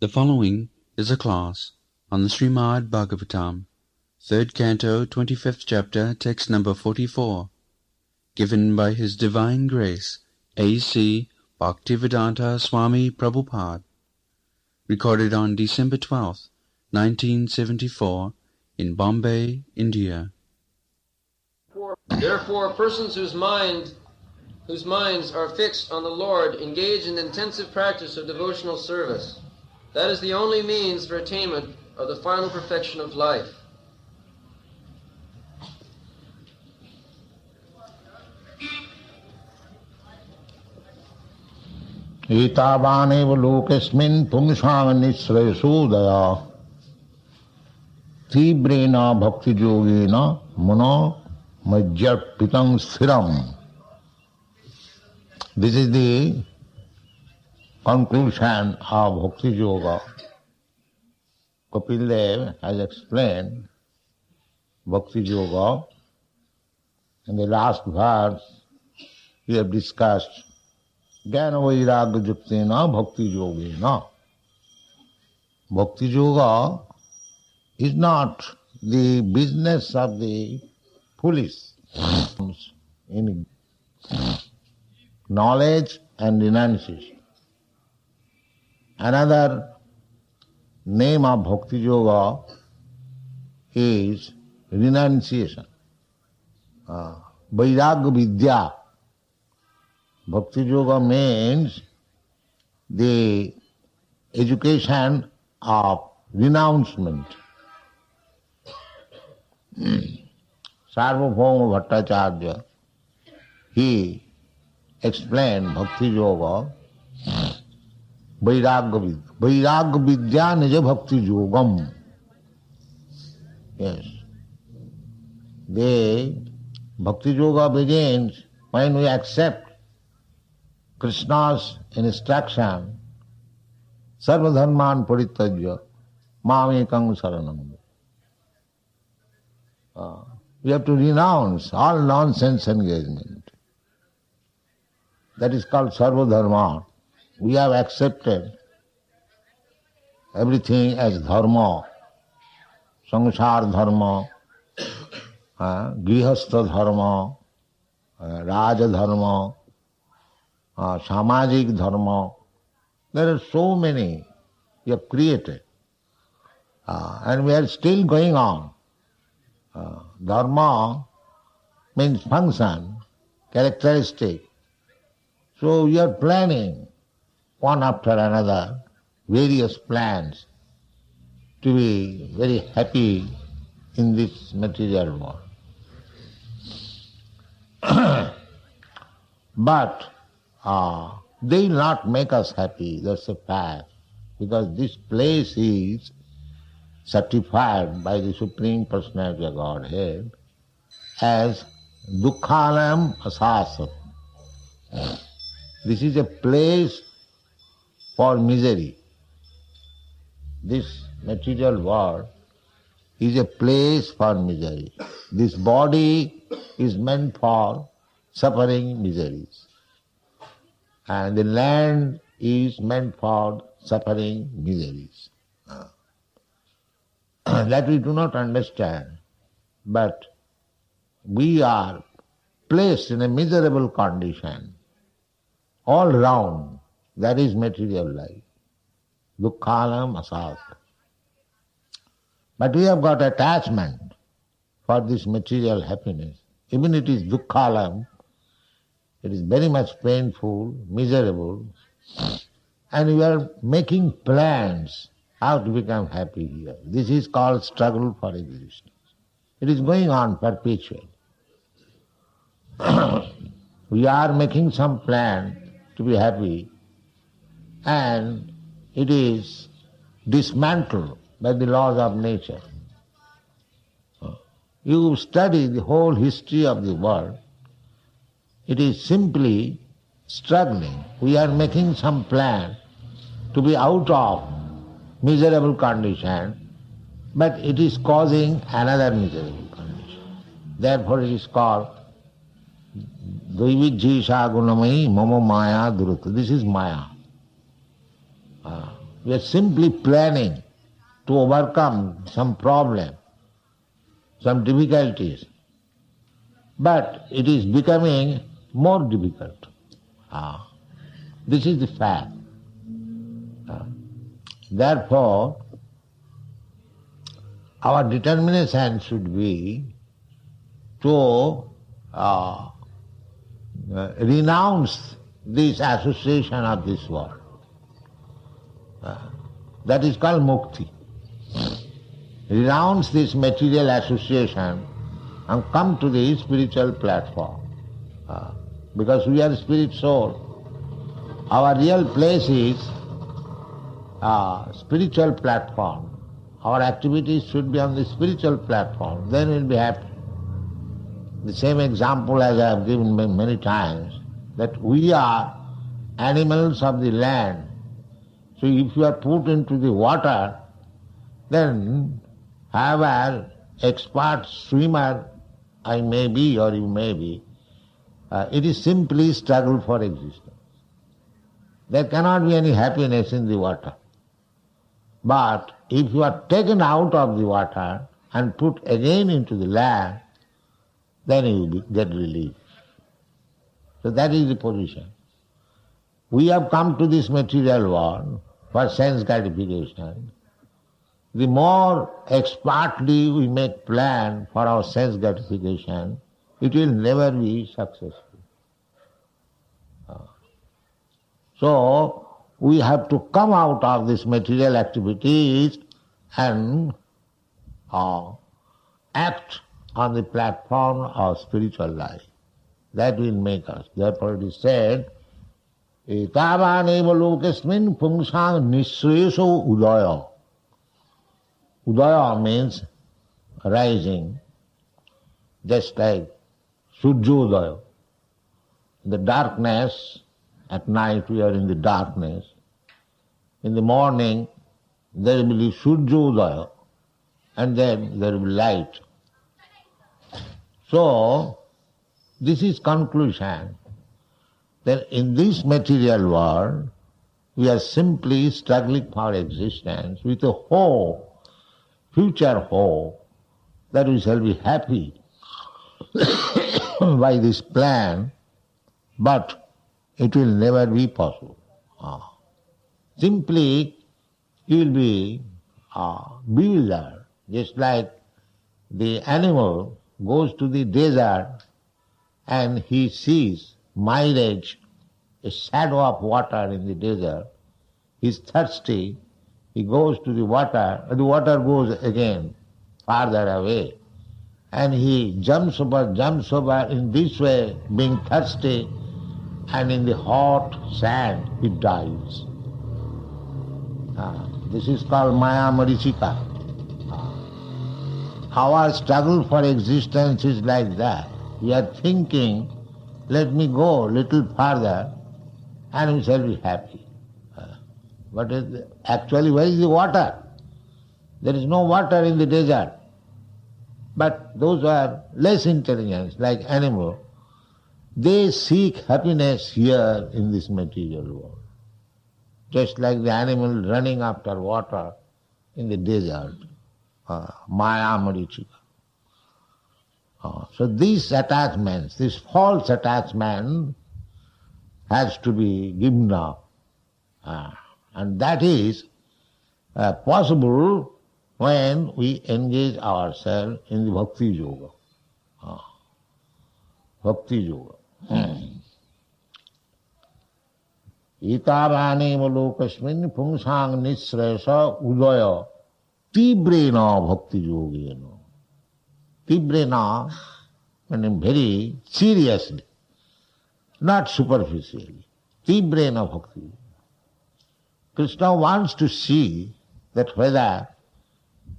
The following is a class on the Srimad Bhagavatam, 3rd Canto, 25th Chapter, text number 44, given by His Divine Grace, A.C. Bhaktivedanta Swami Prabhupada, recorded on December 12th, 1974, in Bombay, India. Therefore, persons whose minds are fixed on the Lord engage in intensive practice of devotional service. That is the only means for attainment of the final perfection of life. Etavaneva lokasmin pumsang nisrayasudaya tibrena bhakti yogena mano majjapitang sthiram. This is the conclusion of Bhakti Yoga. Kapil Dev has explained Bhakti Yoga. In the last verse, we have discussed Jnana Vairagya Yuktena Bhakti Yogena. Bhakti Yoga is not the business of the foolish. In knowledge and renunciation. Another name of Bhakti Yoga is renunciation. Vairagya Vidya. Bhakti Yoga means the education of renouncement. Sarvabhauma Bhattacharya, he explained Bhakti Yoga, Vairagya Vidya. Vairagya Vidya Nija Bhakti Yogam. Yes. The Bhakti Yoga begins when we accept Krishna's instruction, Sarva Dharman Parityajya, Mamekam Saranam. We have to renounce all nonsense engagement. That is called Sarva Dharma. We have accepted everything as dharma, samsara dharma, grihastha dharma, raja dharma, samajik dharma. There are so many we have created. And we are still going on. Dharma means function, characteristic. So we are planning one after another various plans to be very happy in this material world. But they will not make us happy, that's a fact, because this place is certified by the Supreme Personality of Godhead as Dukkhalayam Asasat. This is a place for misery. This material world is a place for misery. This body is meant for suffering miseries. And the land is meant for suffering miseries. That we do not understand. But we are placed in a miserable condition all round. That is material life. Dukkhalam asat. But we have got attachment for this material happiness. Even it is dukkhalam, it is very much painful, miserable, and we are making plans how to become happy here. This is called struggle for existence. It is going on perpetually. We are making some plan to be happy, and it is dismantled by the laws of nature. You study the whole history of the world, it is simply struggling. We are making some plan to be out of miserable condition, but it is causing another miserable condition. Therefore it is called Dvaivijjisha gunamai mama maya durutta. This is maya. We are simply planning to overcome some problem, some difficulties. But it is becoming more difficult. This is the fact. Therefore, our determination should be to renounce this association of this world. That is called mukti. Renounce this material association and come to the spiritual platform. Because we are spirit soul. Our real place is spiritual platform. Our activities should be on the spiritual platform. Then we'll be happy. The same example as I have given many times, that we are animals of the land. So if you are put into the water, then however expert swimmer I may be or you may be, it is simply struggle for existence. There cannot be any happiness in the water. But if you are taken out of the water and put again into the land, then you will get relief. So that is the position. We have come to this material world for sense gratification. The more expertly we make plan for our sense gratification, it will never be successful. So we have to come out of these material activities and act on the platform of spiritual life. That will make us. Therefore it is said, Etavaneva lokasmin pungsang nisreso udaya. Udaya means rising, just like Surjodaya. The darkness, at night we are in the darkness. In the morning there will be Surjodaya, and then there will be light. So, this is conclusion that in this material world we are simply struggling for existence with a hope, future hope, that we shall be happy by this plan, but it will never be possible. Simply you will be bewildered, just like the animal goes to the desert and he sees mirage, a shadow of water in the desert. He is thirsty, he goes to the water goes again farther away. And he jumps over in this way, being thirsty, and in the hot sand he dies. This is called Maya Marichika. Our struggle for existence is like that. We are thinking, let me go a little further and we shall be happy. But actually, where is the water? There is no water in the desert. But those who are less intelligent, like animals, they seek happiness here in this material world. Just like the animal running after water in the desert. Maya Marichika. So these attachments, this false attachment has to be given up. And that is possible when we engage ourselves in the Bhakti Yoga. Bhakti Yoga. Itavaneva lokasmin pungsang nisresa udaya tibrena bhakti yogena. Tibrena meaning very seriously, not superficially. Tibrena bhakti. Krishna wants to see that whether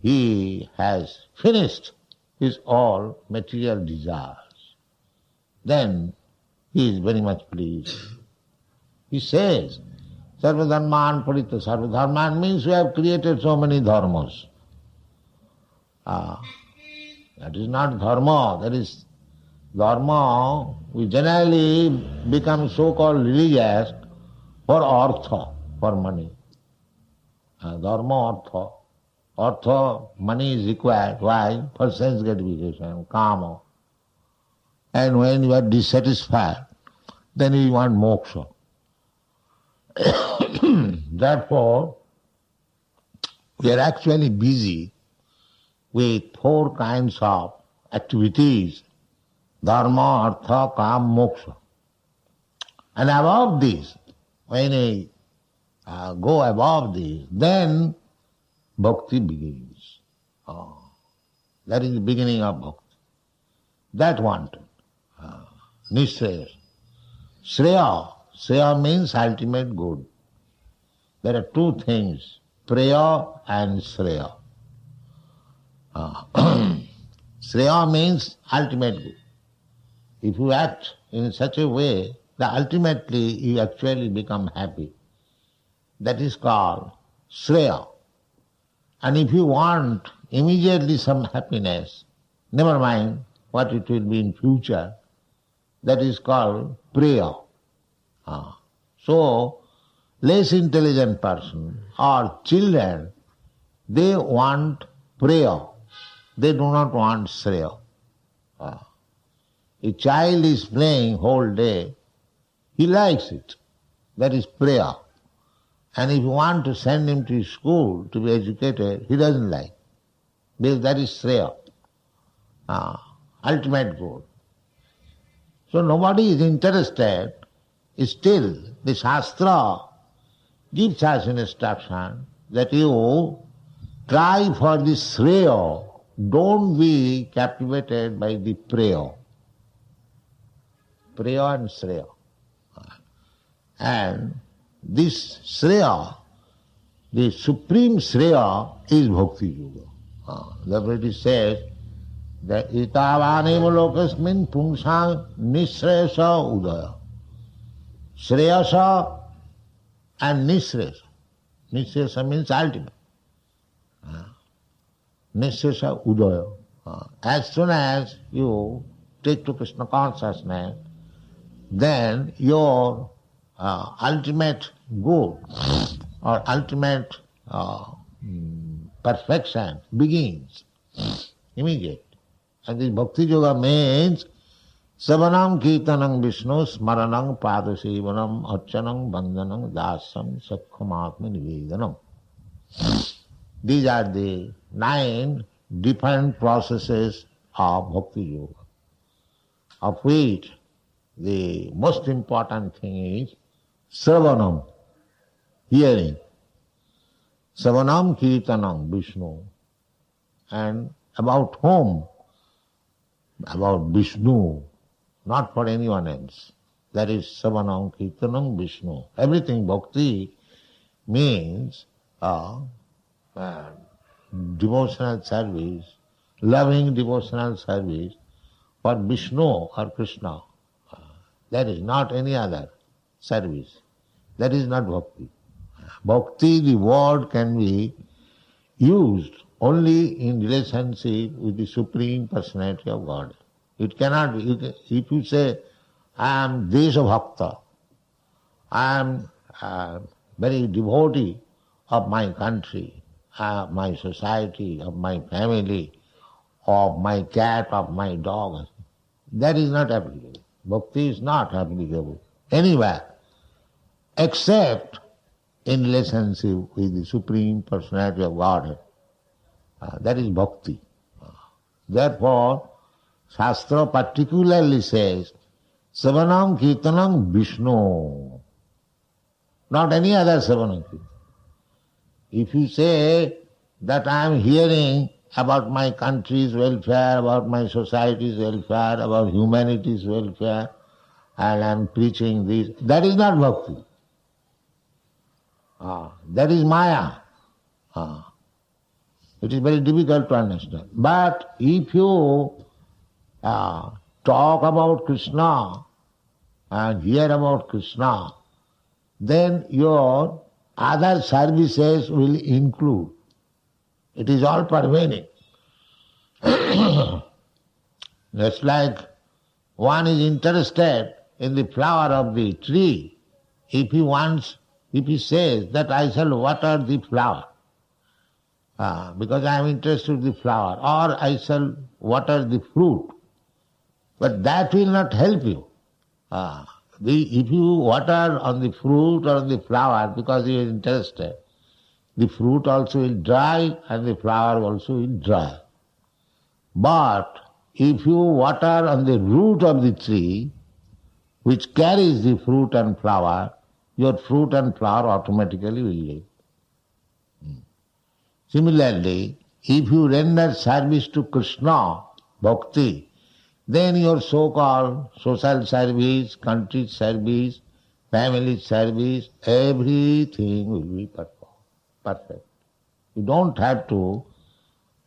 he has finished his all material desires. Then he is very much pleased. He says, Sarvadharman Parita. Sarvadharman means we have created so many dharmas. That is not dharma, that is dharma. We generally become so-called religious for artha, for money. dharma, artha. Artha, money is required. Why? For sense gratification, kama. And when you are dissatisfied, then you want moksha. Therefore, we are actually busy with four kinds of activities: dharma, artha, kam, moksha. And above this, when we go above this, then bhakti begins. That is the beginning of bhakti. That wanted. Nishraya. Shreya. Shreya means ultimate good. There are two things, Preya and Shreya. Shreya means ultimate good. If you act in such a way that ultimately you actually become happy, that is called Shreya. And if you want immediately some happiness, never mind what it will be in future, that is called Preya. So, less intelligent person or children, they want Preya. They do not want Shreya. A child is playing whole day, he likes it. That is Preya. And if you want to send him to school to be educated, he doesn't like. Because that is Shreya, ultimate goal. So nobody is interested. Still, the Shastra gives us an instruction that you try for the Shreya, don't be captivated by the Preya. Preya and Shreya. And this Shreya, the supreme Shreya is Bhakti Yoga. Therefore it is said that itavanev lokasmin pungsang nishreyasa udaya. Shreyasa and nishreyasa. Nishreyasa means ultimate. Nishreyasa udaya. As soon as you take to Krishna consciousness, then your ultimate goal or ultimate perfection begins immediately. And this Bhakti Yoga means Savanam Kirtanam Vishnu Smaranam Padasevanam Archanam Bandhanam Dasam Sakkhamatma Nivedanam. These are the 9 different processes of Bhakti Yoga, of which the most important thing is Sravanam, hearing. Savanam Kirtanam Vishnu. And about whom? About Vishnu, not for anyone else. That is Savanam Kirtanam Vishnu. Everything bhakti means devotional service, loving devotional service for Vishnu or Krishna. That is not any other service. That is not bhakti. Bhakti, the word can be used only in relationship with the Supreme Personality of God. It cannot be, if you say, I am Desha Bhakta, I am very devotee of my country, of my society, of my family, of my cat, of my dog, that is not applicable. Bhakti is not applicable anywhere except in relationship with the Supreme Personality of Godhead. That is bhakti. Therefore, Shastra particularly says, Savanam Kirtanam Vishnu, not any other Savanam Kirtanam. If you say that I am hearing about my country's welfare, about my society's welfare, about humanity's welfare, and I am preaching this, that is not bhakti. That is Maya. It is very difficult to understand. But if you talk about Krishna and hear about Krishna, then your other services will include. It is all pervading. Just like one is interested in the flower of the tree, if he says that I shall water the flower, because I am interested in the flower, or I shall water the fruit. But that will not help you. If you water on the fruit or on the flower because you are interested, the fruit also will dry and the flower also will dry. But if you water on the root of the tree, which carries the fruit and flower, your fruit and flower automatically will live. Similarly, if you render service to Krishna, bhakti, then your so-called social service, country service, family service, everything will be perfect. You don't have to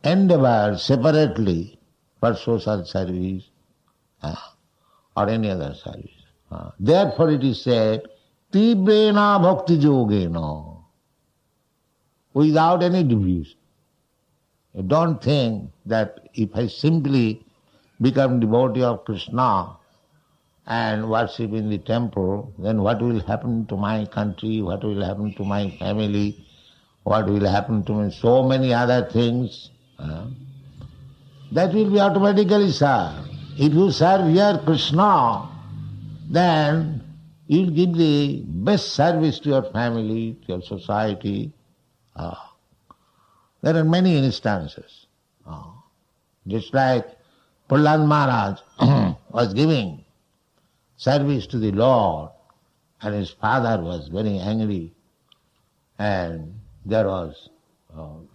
endeavor separately for social service or any other service. Therefore it is said, Tibrena bhakti yogena, without any deviation. You don't think that if I simply become devotee of Krishna and worship in the temple, then what will happen to my country, what will happen to my family, what will happen to me, so many other things. That will be automatically served. If you serve here Krishna, then you will give the best service to your family, to your society. There are many instances. Just like Prahlad Maharaj was giving service to the Lord, and his father was very angry, and there was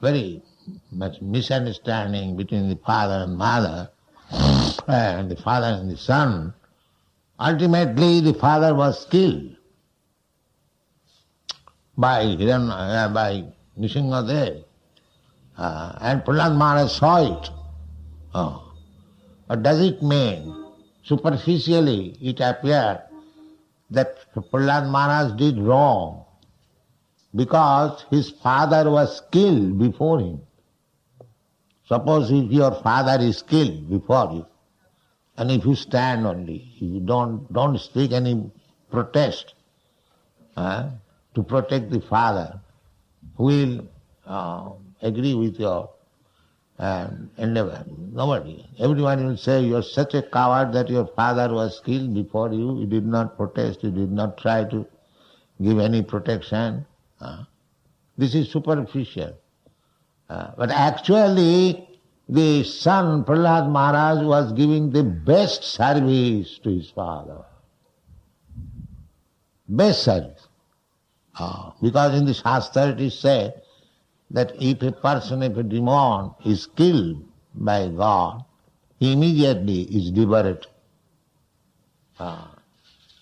very much misunderstanding between the father and mother, and the father and the son. Ultimately, the father was killed by Nrsimhadev, and Prahlad Maharaj saw it. What does it mean? Superficially, it appeared that Prahlad Maharaj did wrong because his father was killed before him. Suppose if your father is killed before you, and if you stand only, if you don't speak any protest to protect the father, who will agree with your endeavor? Nobody. Everyone will say, you are such a coward that your father was killed before you, you did not protest, you did not try to give any protection. This is superficial. But actually, the son, Prahlad Maharaj, was giving the best service to his father. Best service. Because in the Shastra it is said that if a person, if a demon is killed by God, he immediately is liberated.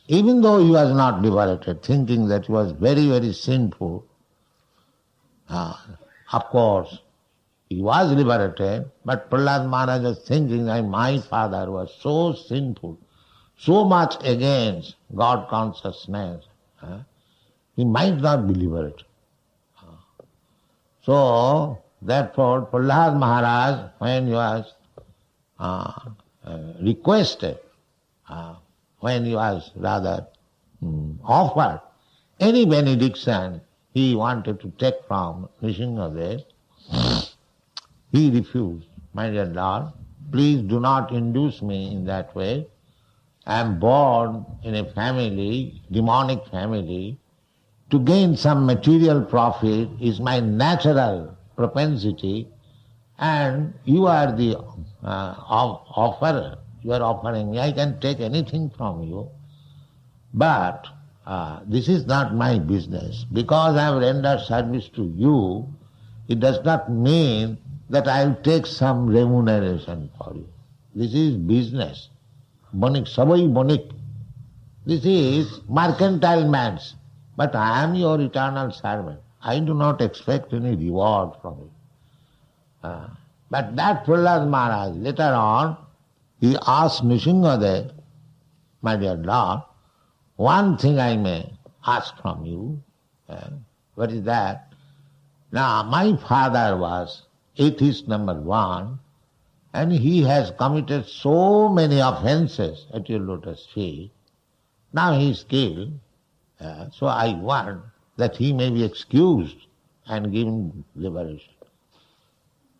Even though he was not liberated, thinking that he was very, very sinful, of course, he was liberated, but Prahlad Maharaj was thinking that my father was so sinful, so much against God consciousness, he might not be liberated. So, therefore, Prahlad Maharaj, when he was requested, when he was rather offered any benediction he wanted to take from Nrsimhadev, he refused. My dear Lord, please do not induce me in that way. I am born in a family, demonic family. To gain some material profit is my natural propensity, and you are the offerer. You are offering me. I can take anything from you, but this is not my business. Because I have rendered service to you, it does not mean that I will take some remuneration for you. This is business. Bonik, savai bonik. This is mercantile man's. But I am your eternal servant. I do not expect any reward from you. But that Prahlad Maharaj, later on, he asked Nrsimhadev, my dear Lord, one thing I may ask from you. What is that? Now, my father was atheist number one, and he has committed so many offenses at your lotus feet. Now he is killed. So I want that he may be excused and given liberation.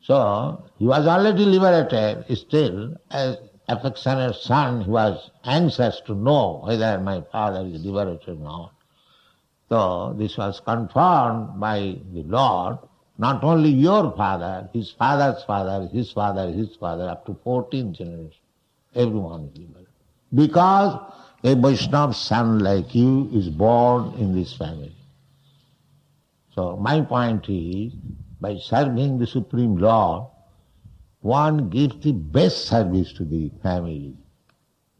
So he was already liberated, still as affectionate son, he was anxious to know whether my father is liberated or not. So this was confirmed by the Lord, not only your father, his father's father, his father, his father, up to 14 generations. Everyone is liberated. Because a Vaishnava son like you is born in this family. So my point is, by serving the Supreme Lord, one gives the best service to the family.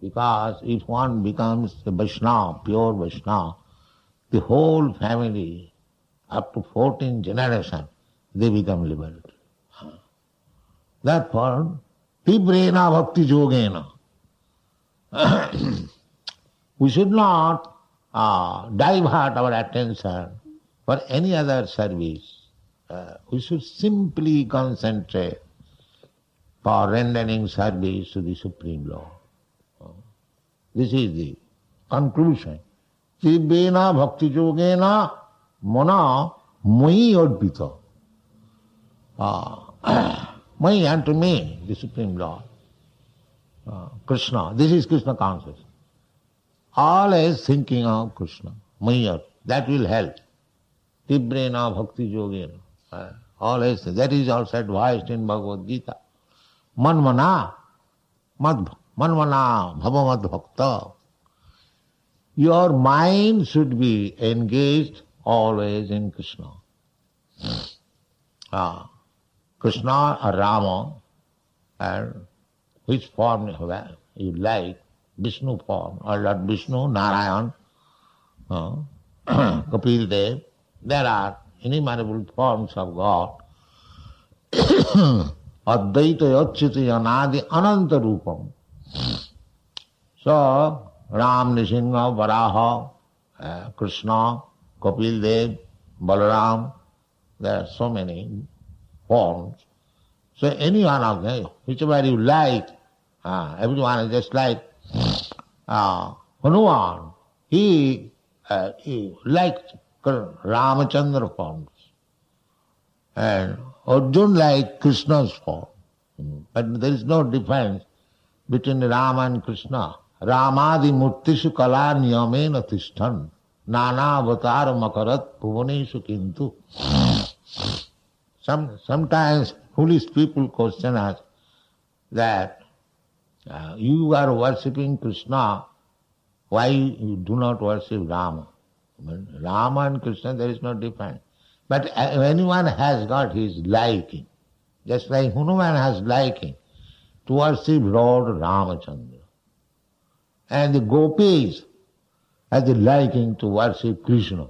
Because if one becomes the Vaishnava, pure Vaishnava, the whole family, up to 14 generations, they become liberated. Therefore, tibrena bhakti yogena. We should not divert our attention for any other service. We should simply concentrate for rendering service to the Supreme Lord. This is the conclusion. Tibrena bhakti yogena mana mai advita. Mai unto me, the Supreme Lord. Krishna, this is Krishna consciousness. Always thinking of Krishna, Maya, that will help. Tibrena bhakti yogena. Always, that is also advised in Bhagavad Gita. Manmana bhavamad bhakta. Your mind should be engaged always in Krishna. Krishna or Rama, and which form you like, Vishnu form, or Lord Vishnu, Narayan, Kapil Dev, there are innumerable forms of God. Advaita Yachyati Anadi Ananta Rupam. So, Ram, Nishinga, Varaha, Krishna, Kapil Dev, Balaram, there are so many forms. So any one of them, whichever you like, everyone is just like Hanuman. He liked Ramachandra forms. And Arjun liked Krishna's form. But there is no difference between Rama and Krishna. Ramadi murtishu kala niyamena tishtan nana avatar makarat bhuvaneshu kintu. Sometimes foolish people question us that you are worshipping Krishna, why you do not worship Rama? Rama and Krishna, there is no difference. But anyone has got his liking. Just like Hanuman has liking to worship Lord Ramachandra. And the gopis have the liking to worship Krishna.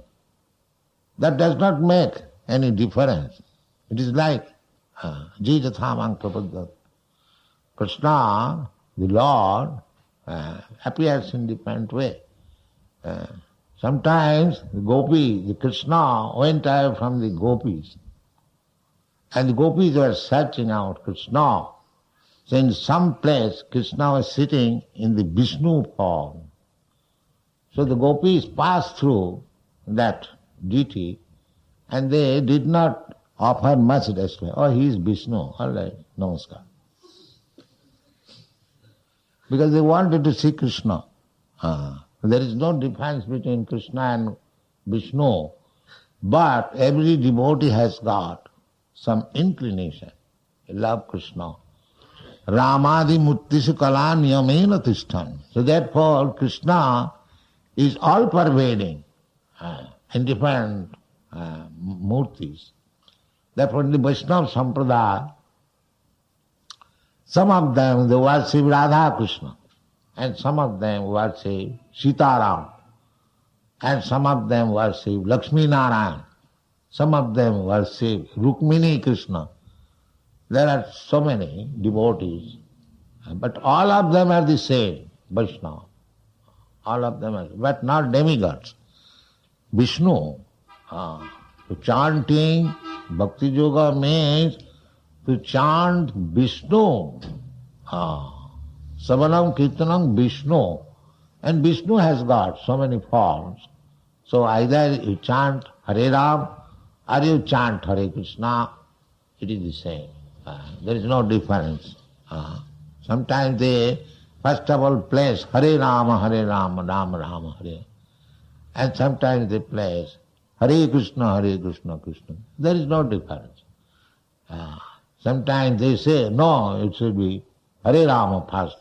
That does not make any difference. It is like Jijathamang Prapadat. Krishna, the Lord, appears in different way. Sometimes the Krishna went away from the gopis. And the gopis were searching out Krishna. So in some place, Krishna was sitting in the Vishnu form. So the gopis passed through that deity and they did not offer much respect. Oh, he is Vishnu. All right, namaskar. Because they wanted to see Krishna. There is no difference between Krishna and Vishnu, but every devotee has got some inclination. They love Krishna. Ramadi murtishu kala niyamena tishtan. So therefore Krishna is all pervading in different murtis. Therefore in the Vaishnava Sampradaya, some of them they worship Radha Krishna, and some of them worship Sitaram, and some of them worship Lakshmi Narayan, some of them worship Rukmini Krishna. There are so many devotees, but all of them are the same, Vaishnava. All of them are, but not demigods. Vishnu, to chanting Bhakti Yoga means to chant Vishnu. Savanam Kirtanam Vishnu. And Vishnu has got so many forms. So either you chant Hare Ram or you chant Hare Krishna, it is the same. There is no difference. Sometimes they first of all place Hare Rama, Rama Rama, Hare. And sometimes they place Hare Krishna, Krishna. There is no difference. Sometimes they say, no, it should be Hare Rama first.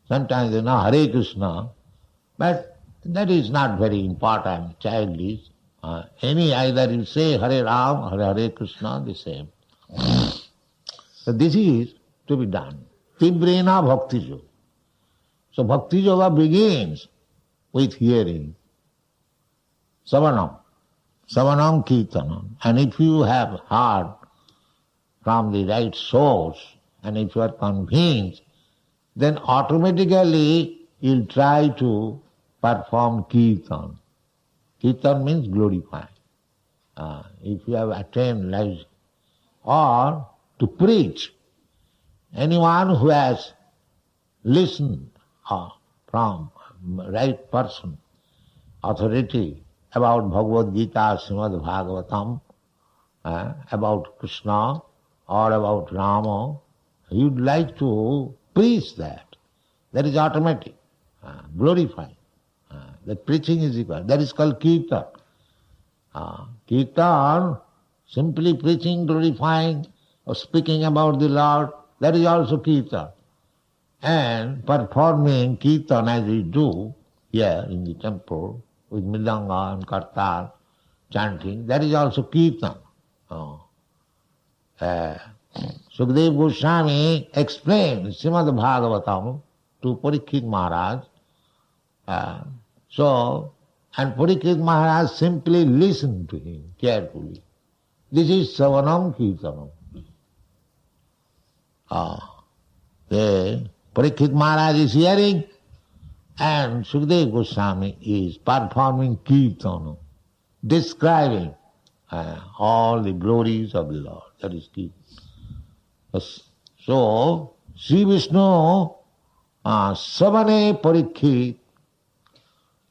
Sometimes they know Hare Krishna. But that is not very important, childish. Either you say Hare Ram or Hare Krishna, the same. So this is to be done. Tibrena Bhakti Yoga. So Bhakti Yoga begins with hearing. Savanam. Savanam Kirtanam. And if you have heard from the right source, and if you are convinced, then automatically you'll try to perform Kirtan. Kirtan means glorify. If you have attained life, or to preach. Anyone who has listened from right person, authority about Bhagavad Gita, Srimad Bhagavatam, about Krishna or about Rama, you'd like to preach that. That is automatic. Glorify. That preaching is equal. That is called Kirtan. Kirtan, simply preaching, glorifying, or speaking about the Lord, that is also Kirtan. And performing Kirtan as we do here in the temple, with Mridanga and Kartal, chanting, that is also Kirtan. Sukadeva Goswami explained Srimad Bhagavatam to Parikshit Maharaj. And Parikshit Maharaj simply listened to him carefully. This is Savanam Kirtanam. Parikshit Maharaj is hearing, and Sukadeva Goswami is performing Kirtanam, describing all the glories of the Lord. That is Kirtan. So, Sri Vishnu, Savane Parikshit,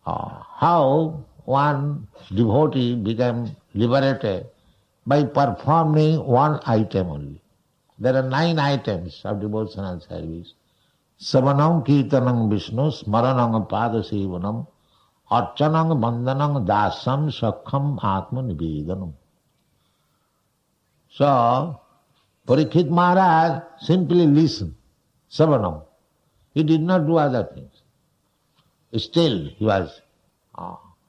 how one devotee became liberated by performing one item only. There are 9 items of devotional service. Savanam Kirtanam Vishnu, Smaranam Padasevanam, Archanam Bandhanam Dasam Sakham Atma Nivedanam. So, Parikshit Maharaj simply listened, Savanam. He did not do other things. Still he was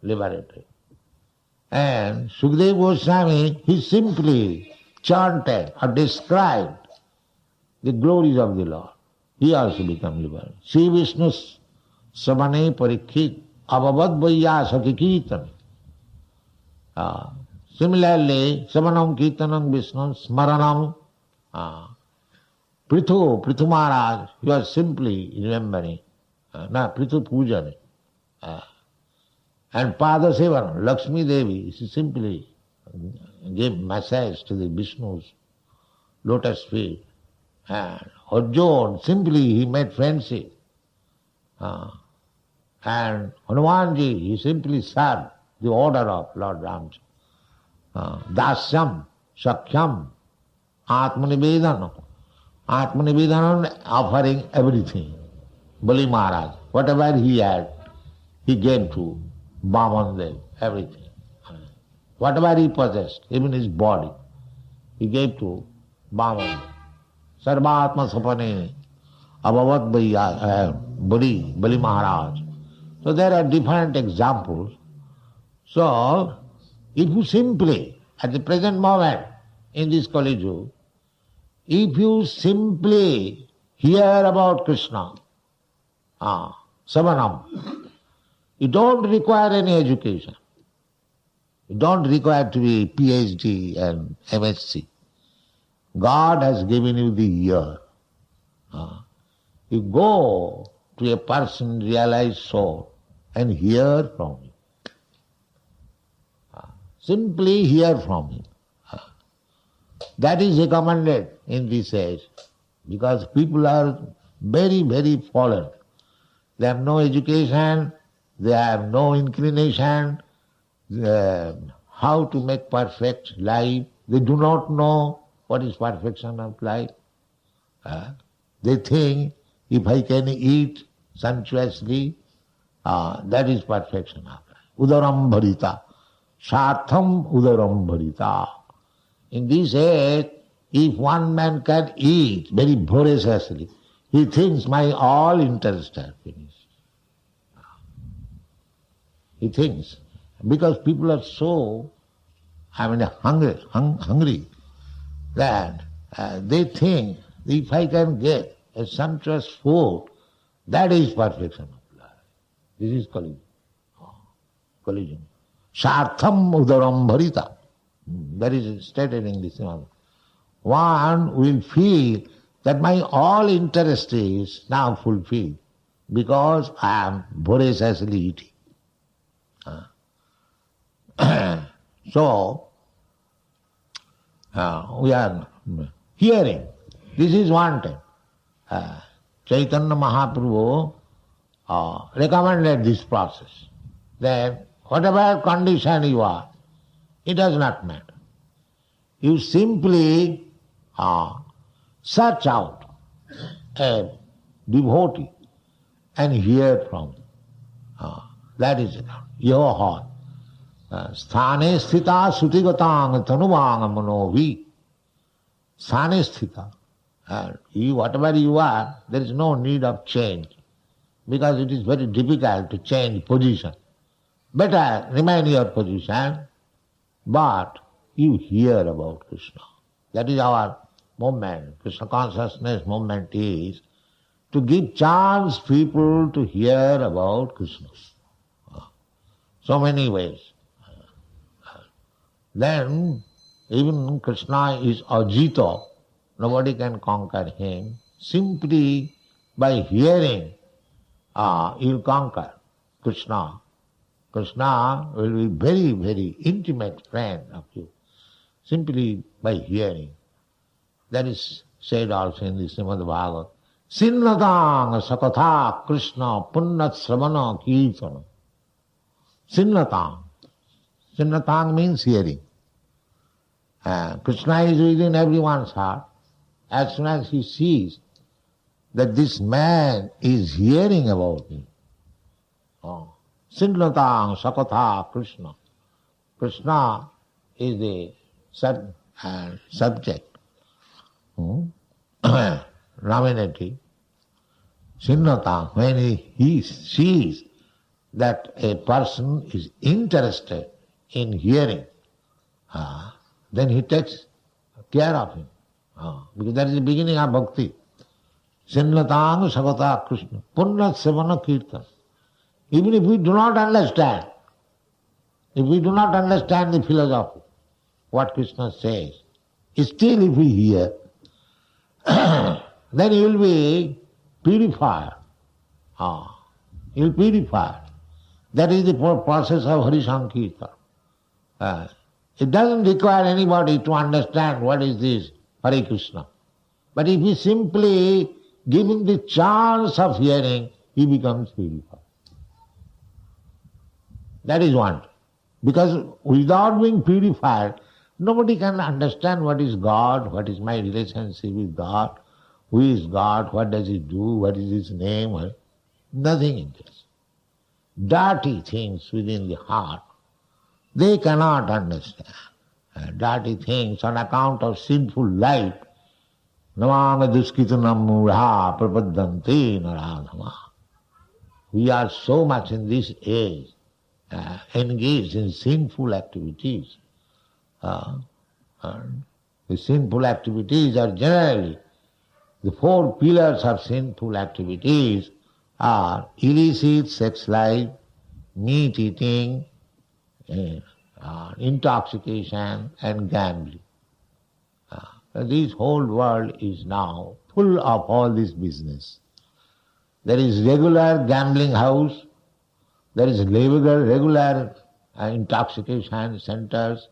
liberated. And Sukadeva Goswami, he simply chanted or described the glories of the Lord. He also became liberated. Sri Vishnu Savane Parikshit Abhavad Vaya Saki Kirtan. Similarly, Savanam Kirtanam Vishnu Smaranam Prithu Maharaj, he was simply remembering, Prithu Pujani. And Pada Sevan, Lakshmi Devi, she simply gave massage to the Vishnu's lotus feet. And Arjuna, simply he made friendship. And Hanumanji, he simply served the order of Lord Ramchandra. Dasyam, Sakhyam, Atmanivedanam. Atmanivedanam, offering everything. Bali Maharaj, whatever he had, he gave to Vamandev, everything. Whatever he possessed, even his body, he gave to Vamandev. Sarvatma Sapane, Abhavat Bali Maharaj. So there are different examples. So, if you simply, at the present moment, in this Kali Yuga, if you simply hear about Krishna, Savanam, you don't require any education. You don't require to be PhD and MSc. God has given you the ear. You go to a person, realized soul, and hear from him. Simply hear from him. That is recommended in this age, because people are very, very fallen. They have no education, they have no inclination how to make perfect life. They do not know what is perfection of life? They think if I can eat sumptuously, that is perfection of life. Udaram bharita. Sartham udaram bharita. In this age, if one man can eat very voraciously, he thinks my all interests are finished. He thinks. Because people are so, hungry that they think if I can get a sumptuous food, that is perfection of life. This is collision. Collision. Sartham udaram bharita. That is stated in this one. One will feel that my all interest is now fulfilled because I am voraciously eating. So, we are hearing. This is wanted. Chaitanya Mahaprabhu recommended this process. That whatever condition you are, it does not matter. You simply search out a devotee and hear from him. That is your heart. Sthane sthita sutigatang tanuvang manovi. Sthane sthita. Whatever you are, there is no need of change, because it is very difficult to change position. Better remain your position, but you hear about Krishna. That is our movement. Krishna consciousness movement is to give chance people to hear about Krishna. So many ways. Then even Krishna is Ajita. Nobody can conquer him. Simply by hearing, you'll conquer Krishna. Krishna will be very, very intimate friend of you. Simply by hearing. That is said also in the Srimad Bhagavad. Sinnatang sakatha Krishna punnat sravana kirtana. Sinnatang. Sinnatang means hearing. Krishna is within everyone's heart. As soon as he sees that this man is hearing about me, Sinnatang sakatha Krishna. Krishna is the subject, nominative. Sinnatang, when he sees that a person is interested in hearing, then he takes care of him. Because that is the beginning of bhakti. Sinnatang sagata Krishna. Punnat savana kirtan. Even if we do not understand, the philosophy, what Krishna says, still if we hear, then you will be purified. You will purify. That is the process of Hari Sankirtan. It doesn't require anybody to understand what is this Hare Krishna. But if he simply give him the chance of hearing, he becomes purified. That is one. Because without being purified, nobody can understand what is God, what is my relationship with God, who is God, what does he do, what is his name, nothing in this. Dirty things within the heart, they cannot understand. Dirty things on account of sinful life. Namanga duskitanam mudha prapadanti naradhama. We are so much in this age engaged in sinful activities. The sinful activities are generally, the four pillars of sinful activities are illicit sex life, meat eating, intoxication and gambling. This whole world is now full of all this business. There is regular gambling house, there is regular intoxication centers,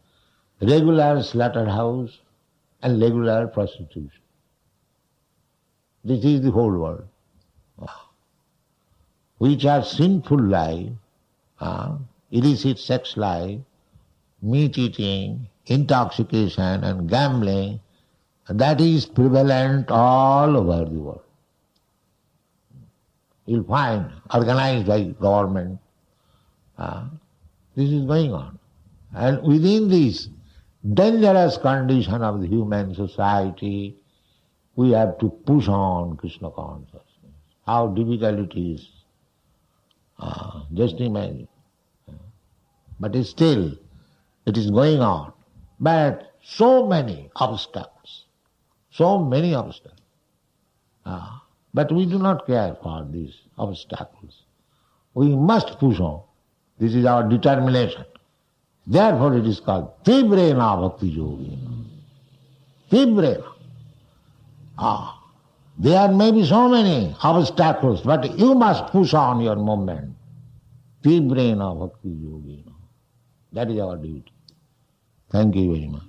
regular slaughterhouse and regular prostitution. This is the whole world. Which are sinful life, illicit sex life, meat eating, intoxication and gambling, That is prevalent all over the world. You'll find organized by government. This is going on. And within this dangerous condition of the human society, we have to push on Krishna consciousness. How difficult it is. Just imagine. But still, it is going on. But so many obstacles. So many obstacles. But we do not care for these obstacles. We must push on. This is our determination. Therefore it is called Tivrena Bhakti Yogi. Tivrena. There may be so many obstacles, but you must push on your movement. Tivrena Bhakti Yogi. That is our duty. Thank you very much.